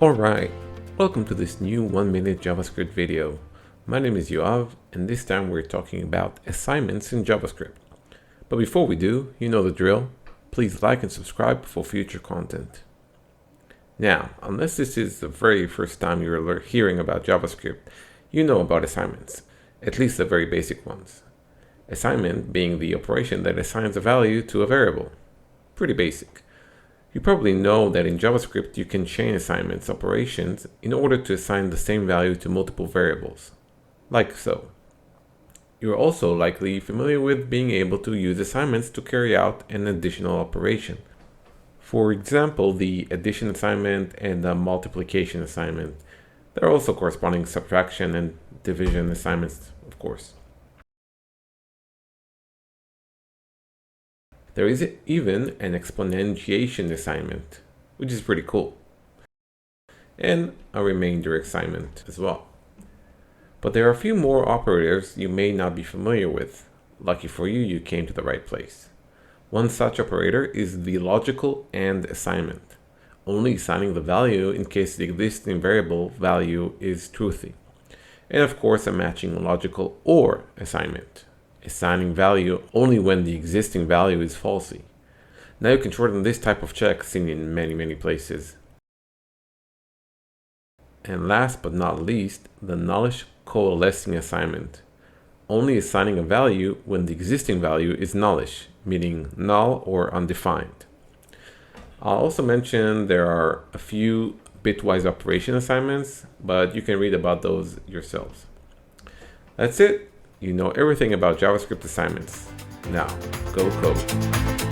Alright, welcome to this new 1-minute JavaScript video. My name is Yoav, and this time we're talking about assignments in JavaScript. But before we do, you know the drill. Please like and subscribe for future content. Now, unless this is the very first time you're hearing about JavaScript, you know about assignments, at least the very basic ones. Assignment being the operation that assigns a value to a variable. Pretty basic. You probably know that in JavaScript you can chain assignments operations in order to assign the same value to multiple variables, like so. You're also likely familiar with being able to use assignments to carry out an additional operation. For example, the addition assignment and the multiplication assignment. There are also corresponding subtraction and division assignments, of course. There is even an exponentiation assignment, which is pretty cool, and a remainder assignment as well. But there are a few more operators you may not be familiar with. Lucky for you, you came to the right place. One such operator is the logical AND assignment, only assigning the value in case the existing variable value is truthy. And of course, a matching logical OR assignment, assigning value only when the existing value is falsy. Now you can shorten this type of check seen in many places. And last but not least, the nullish coalescing assignment, only assigning a value when the existing value is nullish, meaning null or undefined. I'll also mention there are a few bitwise operation assignments, but you can read about those yourselves. That's it. You know everything about JavaScript assignments. Now, go code.